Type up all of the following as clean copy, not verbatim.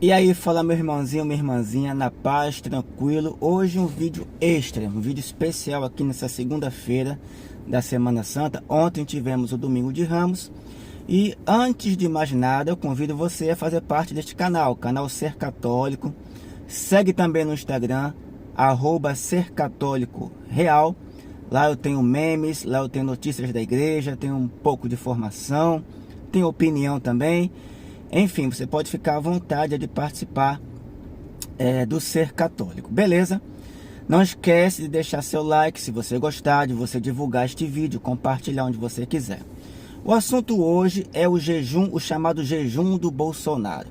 E aí, fala meu irmãozinho, minha irmãzinha, na paz, tranquilo. Hoje um vídeo extra, um vídeo especial aqui nessa segunda-feira da Semana Santa. Ontem tivemos o Domingo de Ramos. E antes de mais nada, eu convido você a fazer parte deste canal, canal Ser Católico. Segue também no Instagram, @sercatólicoreal. Lá eu tenho memes, lá eu tenho notícias da igreja, tenho um pouco de formação, tenho opinião também. Enfim, você pode ficar à vontade de participar do Ser Católico, beleza? Não esquece de deixar seu like se você gostar, de você divulgar este vídeo, compartilhar onde você quiser. O assunto hoje é o jejum, o chamado jejum do Bolsonaro.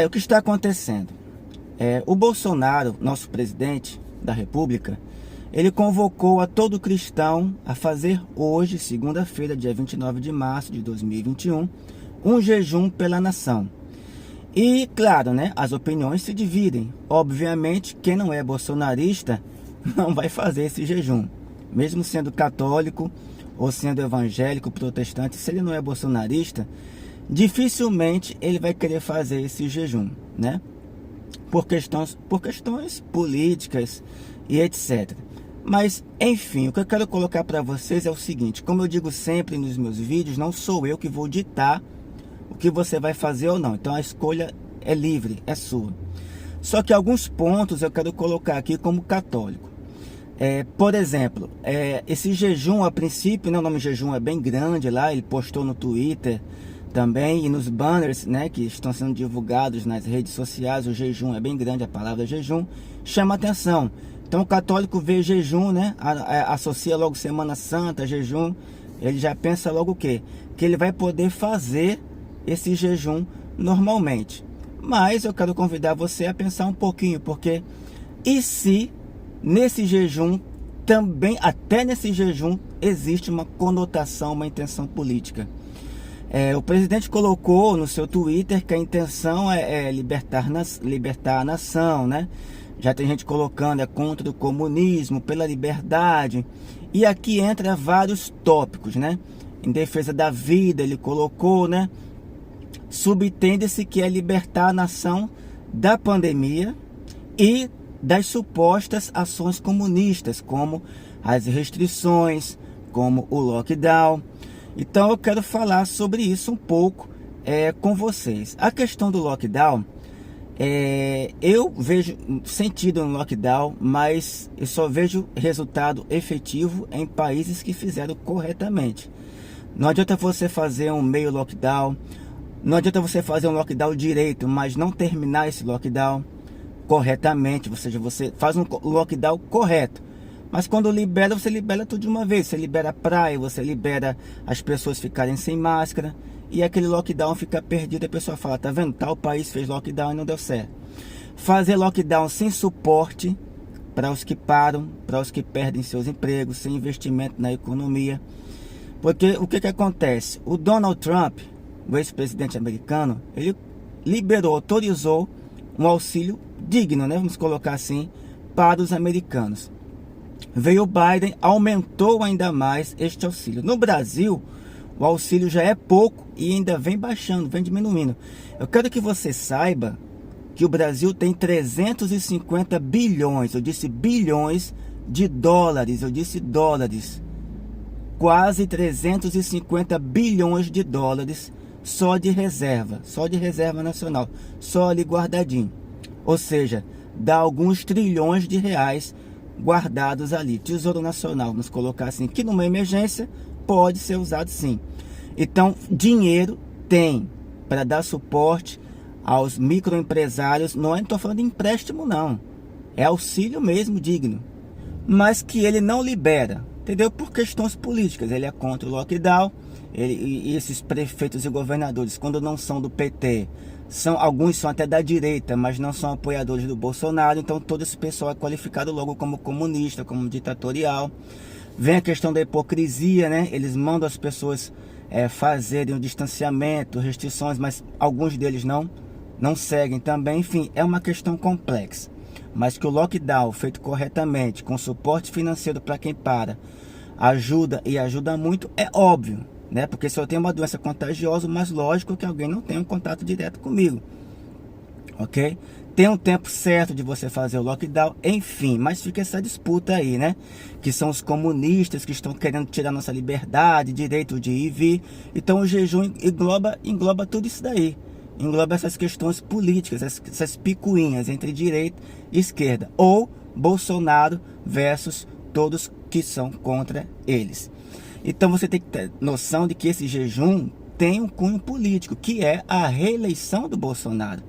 O que está acontecendo? O Bolsonaro, nosso presidente da República, ele convocou a todo cristão a fazer hoje, segunda-feira, dia 29 de março de 2021, um jejum pela nação. E, claro, né, as opiniões se dividem. Obviamente, quem não é bolsonarista não vai fazer esse jejum. Mesmo sendo católico ou sendo evangélico, protestante, se ele não é bolsonarista, dificilmente ele vai querer fazer esse jejum, né? Por questões políticas e etc. Mas, enfim, o que eu quero colocar para vocês é o seguinte: como eu digo sempre nos meus vídeos, não sou eu que vou ditar o que você vai fazer ou não. Então a escolha é livre, é sua. Só que alguns pontos eu quero colocar aqui como católico. Por exemplo, esse jejum, a princípio, né, o nome jejum é bem grande lá, ele postou no Twitter também, e nos banners, né, que estão sendo divulgados nas redes sociais, o jejum é bem grande, a palavra jejum chama atenção. Então o católico vê jejum, né, associa logo Semana Santa, jejum, ele já pensa logo o quê? Que ele vai poder fazer esse jejum normalmente. Mas eu quero convidar você a pensar um pouquinho, porque e se nesse jejum também, até nesse jejum, existe uma conotação, uma intenção política? O presidente colocou no seu Twitter que a intenção é libertar a nação, né? Já tem gente colocando contra o comunismo, pela liberdade. E aqui entra vários tópicos, né? Em defesa da vida, ele colocou, né? Subtende-se que é libertar a nação da pandemia e das supostas ações comunistas, como as restrições, como o lockdown. Então eu quero falar sobre isso um pouco com vocês. A questão do lockdown, eu vejo sentido no lockdown, mas eu só vejo resultado efetivo em países que fizeram corretamente. Não adianta você fazer um meio lockdown, não adianta você fazer um lockdown direito, mas não terminar esse lockdown corretamente. Ou seja, você faz um lockdown correto, mas quando libera, você libera tudo de uma vez. Você libera a praia, você libera as pessoas ficarem sem máscara, e aquele lockdown fica perdido. A pessoa fala, tá vendo, tal país fez lockdown e não deu certo. Fazer lockdown sem suporte para os que param, para os que perdem seus empregos, sem investimento na economia. Porque o que acontece? O Donald Trump, o ex-presidente americano, ele liberou, autorizou um auxílio digno, né? Vamos colocar assim, para os americanos. Veio o Biden, aumentou ainda mais este auxílio. No Brasil, o auxílio já é pouco e ainda vem baixando, vem diminuindo. Eu quero que você saiba que o Brasil tem 350 bilhões, eu disse bilhões de dólares, eu disse dólares. Quase 350 bilhões de dólares só de reserva nacional, só ali guardadinho. Ou seja, dá alguns trilhões de reais guardados ali. Tesouro Nacional, vamos colocar assim, que numa emergência pode ser usado sim. Então, dinheiro tem para dar suporte aos microempresários. Não estou falando de empréstimo não, é auxílio mesmo digno, mas que ele não libera, entendeu? Por questões políticas. Ele é contra o lockdown. E esses prefeitos e governadores, quando não são do PT, alguns são até da direita, mas não são apoiadores do Bolsonaro. Então todo esse pessoal é qualificado logo como comunista, como ditatorial. Vem a questão da hipocrisia, né? Eles mandam as pessoas fazerem o distanciamento, restrições, mas alguns deles não seguem também. Enfim, é uma questão complexa. Mas que o lockdown feito corretamente, com suporte financeiro para quem ajuda e ajuda muito, é óbvio, né? Porque se eu tenho uma doença contagiosa, mais lógico que alguém não tenha um contato direto comigo. ok? Tem um tempo certo de você fazer o lockdown, enfim, mas fica essa disputa aí, né? Que são os comunistas que estão querendo tirar nossa liberdade, direito de ir e vir. Então o jejum engloba tudo isso daí. Engloba essas questões políticas, essas picuinhas entre direita e esquerda. Ou Bolsonaro versus todos que são contra eles. Então você tem que ter noção de que esse jejum tem um cunho político, que é a reeleição do Bolsonaro.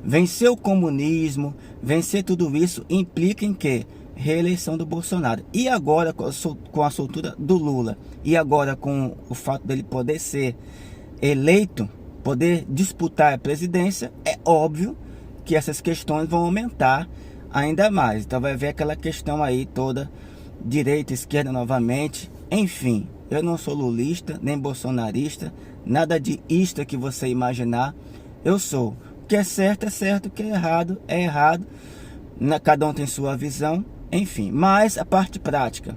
Vencer o comunismo, vencer tudo isso, implica em quê? Reeleição do Bolsonaro. E agora, com a soltura do Lula, e agora com o fato dele poder ser eleito, poder disputar a presidência, é óbvio que essas questões vão aumentar ainda mais. Então vai haver aquela questão aí toda, direita, esquerda novamente, enfim. Eu não sou lulista, nem bolsonarista, nada de isto que você imaginar, eu sou. O que é certo, o que é errado, cada um tem sua visão, enfim. Mas a parte prática,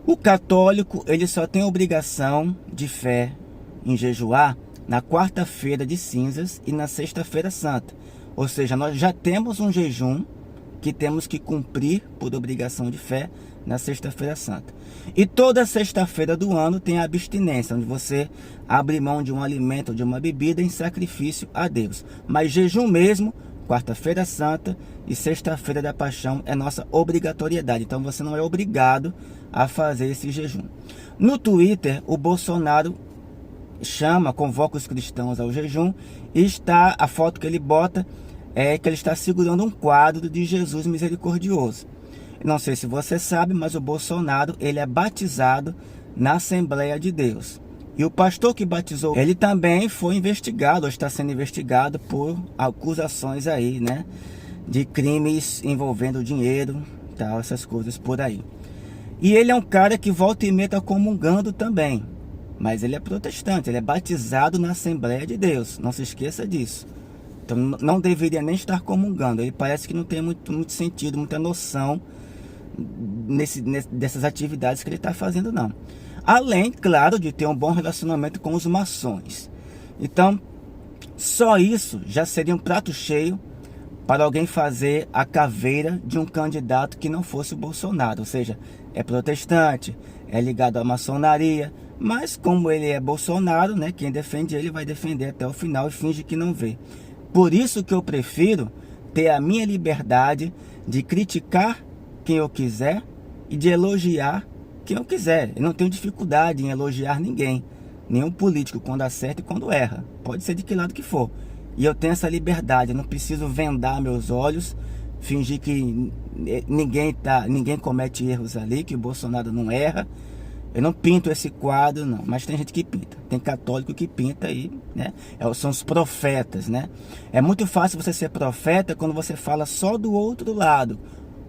o católico, ele só tem obrigação de fé em jejuar na quarta-feira de cinzas e na sexta-feira santa. Ou seja, nós já temos um jejum que temos que cumprir por obrigação de fé na sexta-feira santa. E toda sexta-feira do ano tem a abstinência, onde você abre mão de um alimento ou de uma bebida em sacrifício a Deus. Mas jejum mesmo, quarta-feira santa e sexta-feira da paixão é nossa obrigatoriedade. Então você não é obrigado a fazer esse jejum. No Twitter, o Bolsonaro convoca os cristãos ao jejum, e a foto que ele bota é que ele está segurando um quadro de Jesus misericordioso. Não sei se você sabe, mas o Bolsonaro, ele é batizado na Assembleia de Deus. E o pastor que batizou, ele também foi investigado, ou está sendo investigado por acusações aí, né? De crimes envolvendo dinheiro, tal, essas coisas por aí. E ele é um cara que volta e meia está comungando também. Mas ele é protestante, ele é batizado na Assembleia de Deus. Não se esqueça disso. Então não deveria nem estar comungando. Ele parece que não tem muito sentido, muita noção dessas atividades que ele está fazendo, não. Além, claro, de ter um bom relacionamento com os maçons. Então, só isso já seria um prato cheio para alguém fazer a caveira de um candidato que não fosse o Bolsonaro. Ou seja, é protestante, é ligado à maçonaria, mas como ele é Bolsonaro, né, quem defende ele vai defender até o final e finge que não vê. Por isso que eu prefiro ter a minha liberdade de criticar quem eu quiser e de elogiar quem eu quiser. Eu não tenho dificuldade em elogiar ninguém, nenhum político, quando acerta e quando erra. Pode ser de que lado que for. E eu tenho essa liberdade, eu não preciso vendar meus olhos, fingir que ninguém comete erros ali, que o Bolsonaro não erra. Eu não pinto esse quadro, não, mas tem gente que pinta. Tem católico que pinta aí, né? São os profetas, né? É muito fácil você ser profeta quando você fala só do outro lado,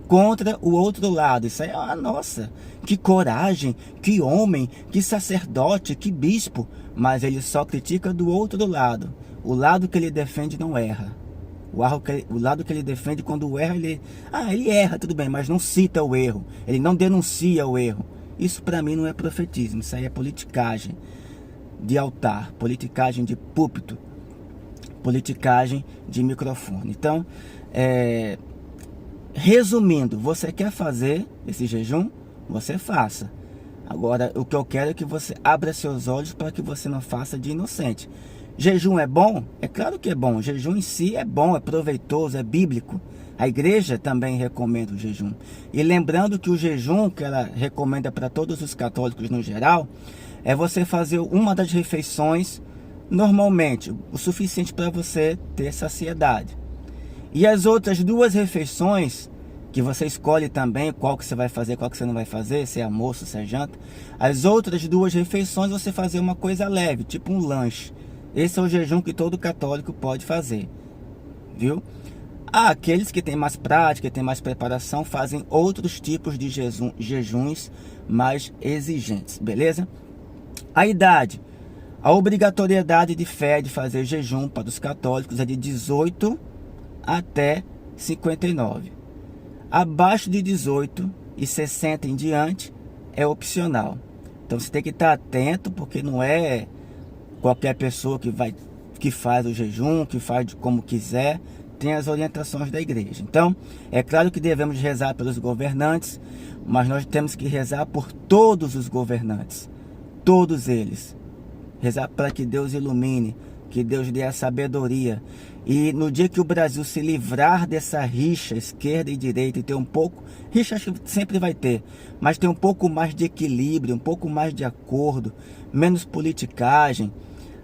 contra o outro lado. Isso aí, nossa, que coragem, que homem, que sacerdote, que bispo. Mas ele só critica do outro lado. O lado que ele defende não erra. O lado que ele defende, quando erra, ele erra, tudo bem, mas não cita o erro. Ele não denuncia o erro. Isso para mim não é profetismo, isso aí é politicagem de altar, politicagem de púlpito, politicagem de microfone. Então, resumindo, você quer fazer esse jejum? Você faça. Agora, o que eu quero é que você abra seus olhos para que você não faça de inocente. Jejum é bom? É claro que é bom. O jejum em si é bom, é proveitoso, é bíblico. A igreja também recomenda o jejum. E lembrando que o jejum que ela recomenda para todos os católicos no geral, é você fazer uma das refeições normalmente, o suficiente para você ter saciedade. E as outras duas refeições, que você escolhe também qual que você vai fazer, qual que você não vai fazer, se é almoço, se é janta. As outras duas refeições você fazer uma coisa leve, tipo um lanche. Esse é o jejum que todo católico pode fazer, viu? Aqueles que têm mais prática, que têm mais preparação, fazem outros tipos de jejuns mais exigentes, beleza? A idade. A obrigatoriedade de fé de fazer jejum para os católicos é de 18 até 59. Abaixo de 18 e 60 em diante é opcional. Então você tem que estar atento, porque não é qualquer pessoa que vai que faz o jejum, que faz como quiser, tem as orientações da igreja. Então, é claro que devemos rezar pelos governantes, mas nós temos que rezar por todos os governantes, todos eles. Rezar para que Deus ilumine, que Deus dê a sabedoria. E no dia que o Brasil se livrar dessa rixa, esquerda e direita, e ter um pouco, rixa acho que sempre vai ter, mas ter um pouco mais de equilíbrio, um pouco mais de acordo, menos politicagem,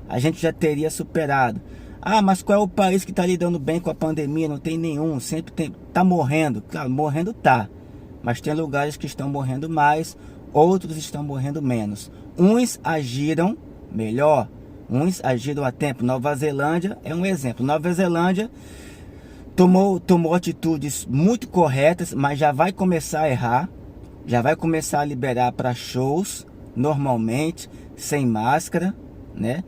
a gente já teria superado. Ah, mas qual é o país que está lidando bem com a pandemia? Não tem nenhum, sempre tem, tá morrendo. Claro, morrendo tá, mas tem lugares que estão morrendo mais, outros estão morrendo menos. Uns agiram melhor, uns agiram a tempo. Nova Zelândia é um exemplo. Nova Zelândia tomou atitudes muito corretas, mas já vai começar a errar, já vai começar a liberar para shows normalmente, sem máscara, né?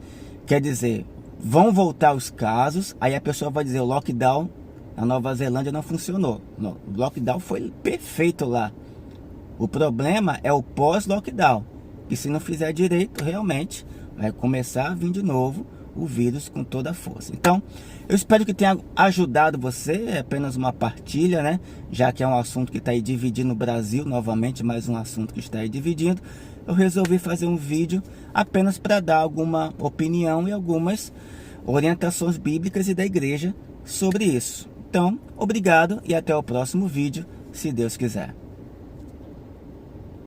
Quer dizer, vão voltar os casos, aí a pessoa vai dizer o lockdown na Nova Zelândia não funcionou. Não, o lockdown foi perfeito lá. O problema é o pós-lockdown, que se não fizer direito, realmente vai começar a vir de novo o vírus com toda a força. Então, eu espero que tenha ajudado você, é apenas uma partilha, né? Já que é um assunto que está aí dividindo o Brasil, novamente, mais um assunto que está aí dividindo. Eu resolvi fazer um vídeo apenas para dar alguma opinião e algumas orientações bíblicas e da igreja sobre isso. Então, obrigado e até o próximo vídeo, se Deus quiser.